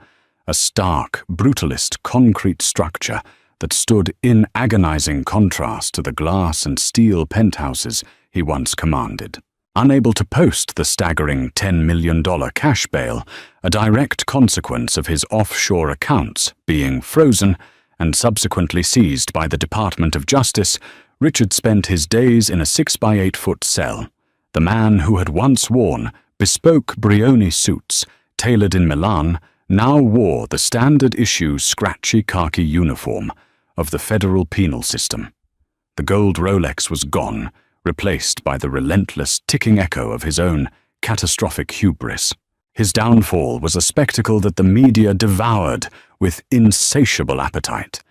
[SPEAKER 1] a stark, brutalist concrete structure that stood in agonizing contrast to the glass and steel penthouses he once commanded. Unable to post the staggering $10 million cash bail, a direct consequence of his offshore accounts being frozen and subsequently seized by the Department of Justice, Richard spent his days in a 6-by-8-foot cell. The man who had once worn bespoke Brioni suits, tailored in Milan, now wore the standard-issue scratchy khaki uniform of the federal penal system. The gold Rolex was gone, replaced by the relentless ticking echo of his own catastrophic hubris. His downfall was a spectacle that the media devoured with insatiable appetite.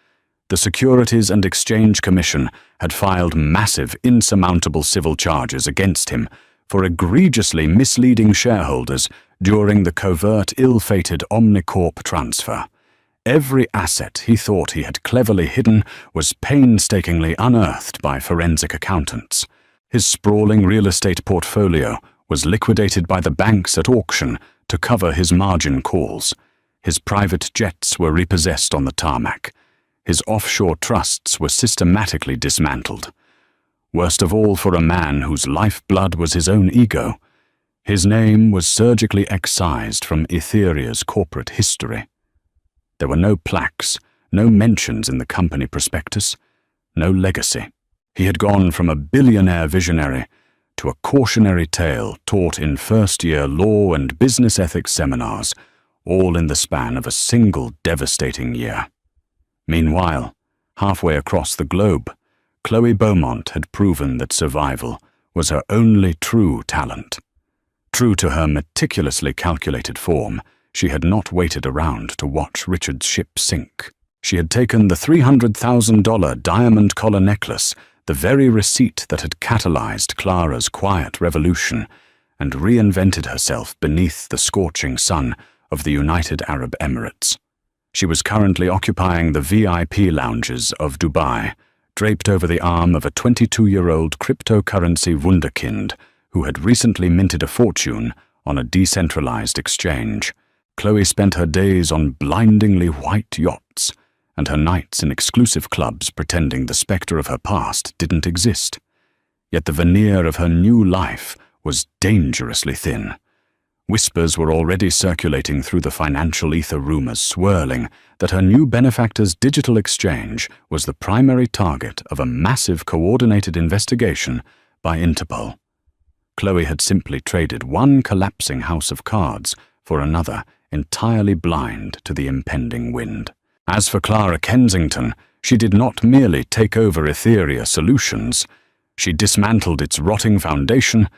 [SPEAKER 1] The Securities and Exchange Commission had filed massive, insurmountable civil charges against him for egregiously misleading shareholders during the covert, ill-fated Omnicorp transfer. Every asset he thought he had cleverly hidden was painstakingly unearthed by forensic accountants. His sprawling real estate portfolio was liquidated by the banks at auction to cover his margin calls. His private jets were repossessed on the tarmac. His offshore trusts were systematically dismantled. Worst of all for a man whose lifeblood was his own ego, his name was surgically excised from Etheria's corporate history. There were no plaques, no mentions in the company prospectus, no legacy. He had gone from a billionaire visionary to a cautionary tale taught in first-year law and business ethics seminars, all in the span of a single devastating year. Meanwhile, halfway across the globe, Chloe Beaumont had proven that survival was her only true talent. True to her meticulously calculated form, she had not waited around to watch Richard's ship sink. She had taken the $300,000 diamond collar necklace, the very receipt that had catalyzed Clara's quiet revolution, and reinvented herself beneath the scorching sun of the United Arab Emirates. She was currently occupying the VIP lounges of Dubai, draped over the arm of a 22-year-old cryptocurrency wunderkind who had recently minted a fortune on a decentralized exchange. Chloe spent her days on blindingly white yachts, and her nights in exclusive clubs pretending the specter of her past didn't exist. Yet the veneer of her new life was dangerously thin. Whispers were already circulating through the financial ether, rumors swirling that her new benefactor's digital exchange was the primary target of a massive coordinated investigation by Interpol. Chloe had simply traded one collapsing house of cards for another, entirely blind to the impending wind. As for Clara Kensington, she did not merely take over Etheria Solutions, she dismantled its rotting foundation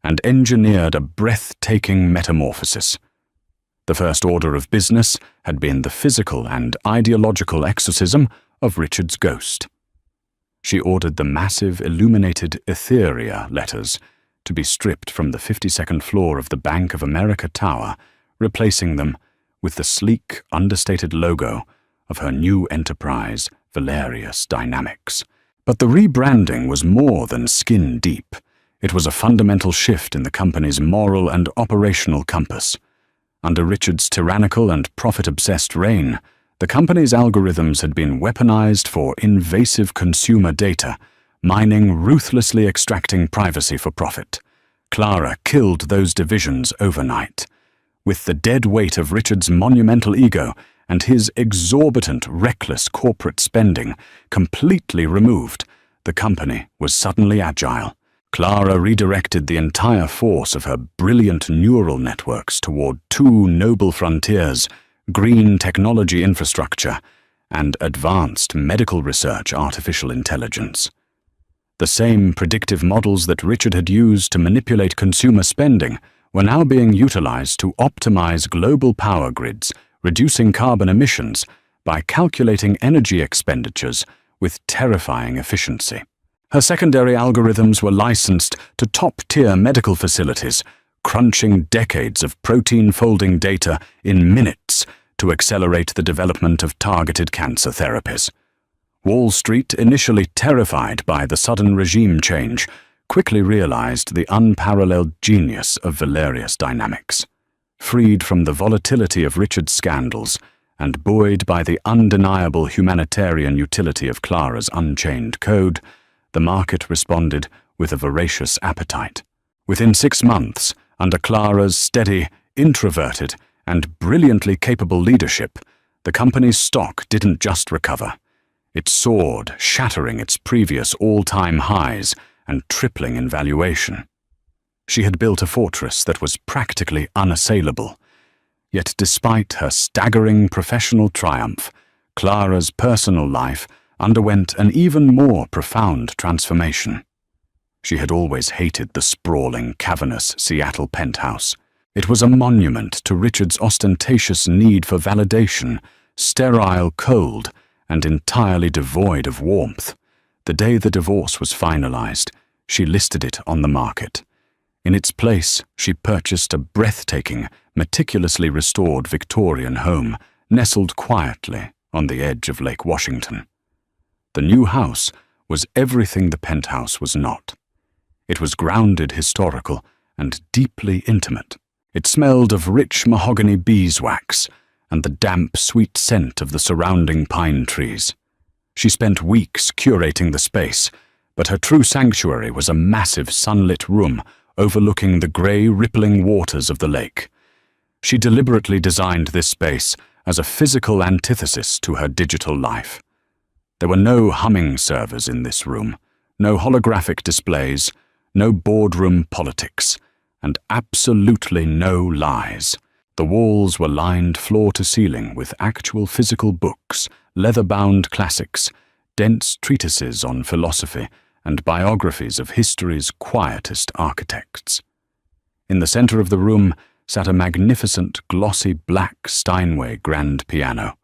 [SPEAKER 1] and engineered a breathtaking metamorphosis. The first order of business had been the physical and ideological exorcism of Richard's ghost. She ordered the massive illuminated Etheria letters to be stripped from the 52nd floor of the Bank of America Tower, replacing them with the sleek, understated logo of her new enterprise, Valerius Dynamics. But the rebranding was more than skin deep. It was a fundamental shift in the company's moral and operational compass. Under Richard's tyrannical and profit-obsessed reign, the company's algorithms had been weaponized for invasive consumer data, mining, ruthlessly extracting privacy for profit. Clara killed those divisions overnight. With the dead weight of Richard's monumental ego and his exorbitant, reckless corporate spending completely removed, the company was suddenly agile. Clara redirected the entire force of her brilliant neural networks toward two noble frontiers: green technology infrastructure and advanced medical research artificial intelligence. The same predictive models that Richard had used to manipulate consumer spending were now being utilized to optimize global power grids, reducing carbon emissions by calculating energy expenditures with terrifying efficiency. Her secondary algorithms were licensed to top-tier medical facilities, crunching decades of protein-folding data in minutes to accelerate the development of targeted cancer therapies. Wall Street, initially terrified by the sudden regime change, quickly realized the unparalleled genius of Valerius Dynamics. Freed from the volatility of Richard's scandals and buoyed by the undeniable humanitarian utility of Clara's unchained code, the market responded with a voracious appetite. Within 6 months, under Clara's steady, introverted, and brilliantly capable leadership, the company's stock didn't just recover. It soared, shattering its previous all-time highs and tripling in valuation. She had built a fortress that was practically unassailable. Yet despite her staggering professional triumph, Clara's personal life underwent an even more profound transformation. She had always hated the sprawling, cavernous Seattle penthouse. It was a monument to Richard's ostentatious need for validation, sterile, cold, and entirely devoid of warmth. The day the divorce was finalized, she listed it on the market. In its place, she purchased a breathtaking, meticulously restored Victorian home, nestled quietly on the edge of Lake Washington. The new house was everything the penthouse was not. It was grounded, historical, and deeply intimate. It smelled of rich mahogany beeswax and the damp, sweet scent of the surrounding pine trees. She spent weeks curating the space, but her true sanctuary was a massive sunlit room overlooking the grey, rippling waters of the lake. She deliberately designed this space as a physical antithesis to her digital life. There were no humming servers in this room, no holographic displays, no boardroom politics, and absolutely no lies. The walls were lined floor to ceiling with actual physical books, leather-bound classics, dense treatises on philosophy, and biographies of history's quietest architects. In the center of the room sat a magnificent, glossy black Steinway grand piano.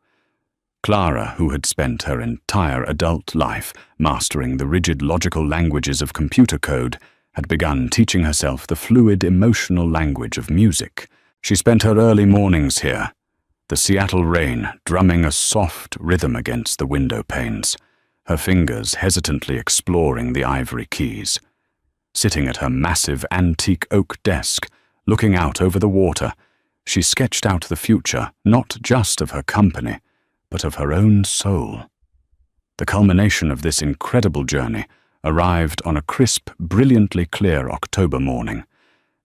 [SPEAKER 1] Clara, who had spent her entire adult life mastering the rigid logical languages of computer code, had begun teaching herself the fluid emotional language of music. She spent her early mornings here, the Seattle rain drumming a soft rhythm against the window panes, her fingers hesitantly exploring the ivory keys. Sitting at her massive antique oak desk, looking out over the water, she sketched out the future not just of her company, but of her own soul. The culmination of this incredible journey arrived on a crisp, brilliantly clear October morning.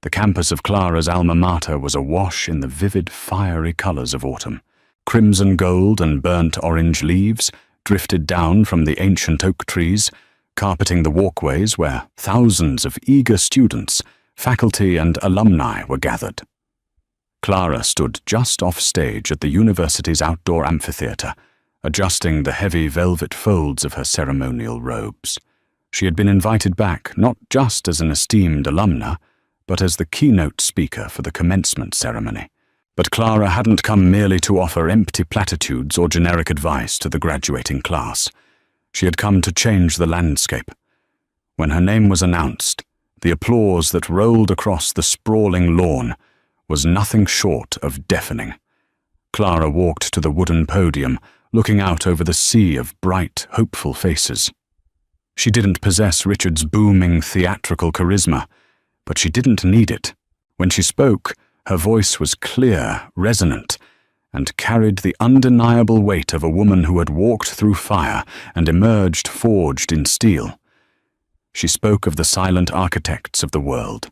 [SPEAKER 1] The campus of Clara's alma mater was awash in the vivid, fiery colors of autumn. Crimson gold and burnt orange leaves drifted down from the ancient oak trees, carpeting the walkways where thousands of eager students, faculty and alumni were gathered. Clara stood just off stage at the university's outdoor amphitheater, adjusting the heavy velvet folds of her ceremonial robes. She had been invited back not just as an esteemed alumna, but as the keynote speaker for the commencement ceremony. But Clara hadn't come merely to offer empty platitudes or generic advice to the graduating class. She had come to change the landscape. When her name was announced, the applause that rolled across the sprawling lawn was nothing short of deafening. Clara walked to the wooden podium, looking out over the sea of bright, hopeful faces. She didn't possess Richard's booming theatrical charisma, but she didn't need it. When she spoke, her voice was clear, resonant, and carried the undeniable weight of a woman who had walked through fire and emerged forged in steel. She spoke of the silent architects of the world.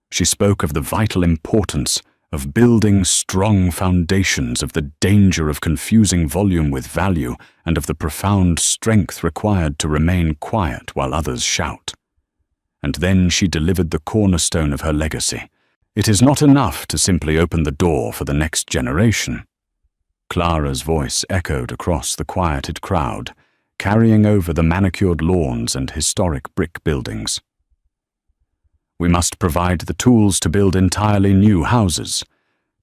[SPEAKER 1] She spoke of the vital importance of building strong foundations, of the danger of confusing volume with value, and of the profound strength required to remain quiet while others shout. And then she delivered the cornerstone of her legacy. It is not enough to simply open the door for the next generation. Clara's voice echoed across the quieted crowd, carrying over the manicured lawns and historic brick buildings. We must provide the tools to build entirely new houses.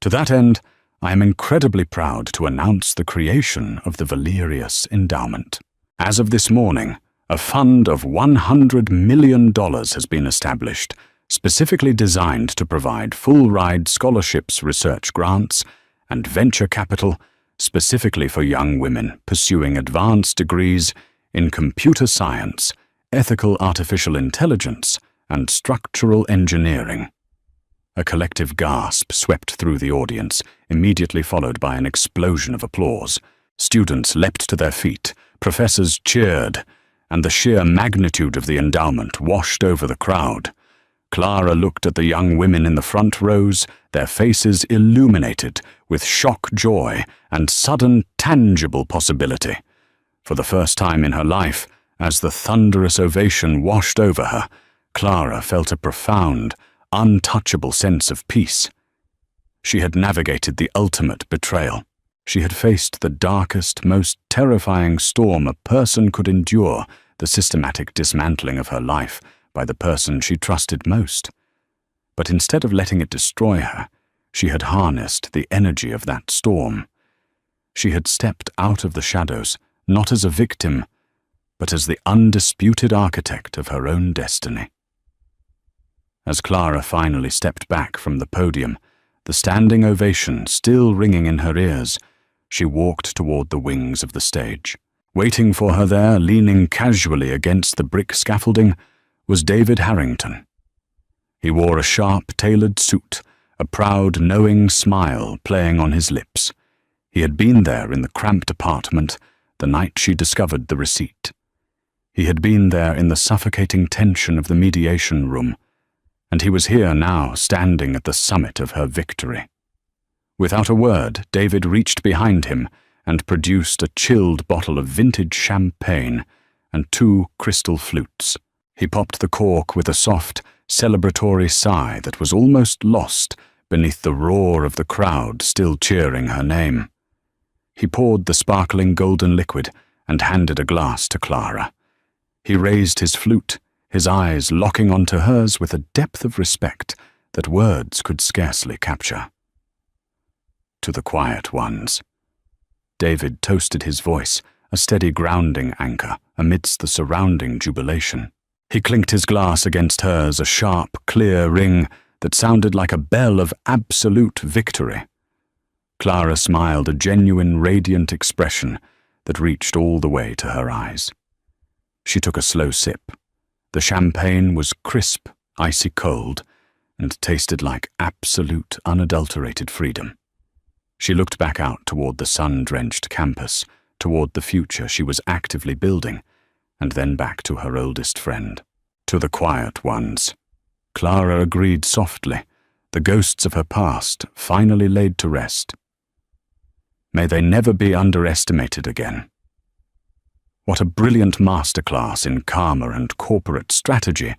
[SPEAKER 1] To that end, I am incredibly proud to announce the creation of the Valerius Endowment. As of this morning, a fund of $100 million has been established, specifically designed to provide full-ride scholarships, research grants, and venture capital specifically for young women pursuing advanced degrees in computer science, ethical artificial intelligence, and structural engineering. A collective gasp swept through the audience, immediately followed by an explosion of applause. Students leapt to their feet, professors cheered, and the sheer magnitude of the endowment washed over the crowd. Clara looked at the young women in the front rows, their faces illuminated with shock joy and sudden tangible possibility. For the first time in her life, as the thunderous ovation washed over her, Clara felt a profound, untouchable sense of peace. She had navigated the ultimate betrayal. She had faced the darkest, most terrifying storm a person could endure, the systematic dismantling of her life by the person she trusted most. But instead of letting it destroy her, she had harnessed the energy of that storm. She had stepped out of the shadows, not as a victim, but as the undisputed architect of her own destiny. As Clara finally stepped back from the podium, the standing ovation still ringing in her ears, she walked toward the wings of the stage. Waiting for her there, leaning casually against the brick scaffolding, was David Harrington. He wore a sharp, tailored suit, a proud, knowing smile playing on his lips. He had been there in the cramped apartment the night she discovered the receipt. He had been there in the suffocating tension of the mediation room, and he was here now, standing at the summit of her victory. Without a word, David reached behind him and produced a chilled bottle of vintage champagne and 2 crystal flutes. He popped the cork with a soft, celebratory sigh that was almost lost beneath the roar of the crowd still cheering her name. He poured the sparkling golden liquid and handed a glass to Clara. He raised his flute, his eyes locking onto hers with a depth of respect that words could scarcely capture. To the quiet ones, David toasted his voice, a steady grounding anchor amidst the surrounding jubilation. He clinked his glass against hers, a sharp, clear ring that sounded like a bell of absolute victory. Clara smiled, a genuine, radiant expression that reached all the way to her eyes. She took a slow sip. The champagne was crisp, icy cold, and tasted like absolute, unadulterated freedom. She looked back out toward the sun-drenched campus, toward the future she was actively building, and then back to her oldest friend. To the quiet ones. Clara agreed softly, the ghosts of her past finally laid to rest. May they never be underestimated again. What a brilliant masterclass in karma and corporate strategy.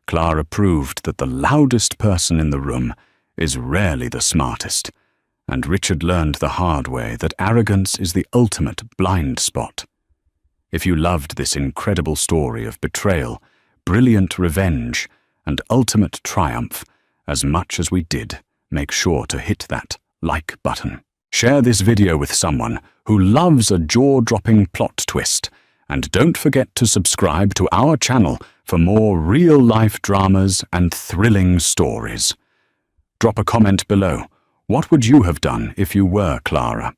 [SPEAKER 1] Clara proved that the loudest person in the room is rarely the smartest, and Richard learned the hard way that arrogance is the ultimate blind spot. If you loved this incredible story of betrayal, brilliant revenge, and ultimate triumph as much as we did, make sure to hit that like button. Share this video with someone who loves a jaw-dropping plot twist, and don't forget to subscribe to our channel for more real-life dramas and thrilling stories. Drop a comment below. What would you have done if you were Clara?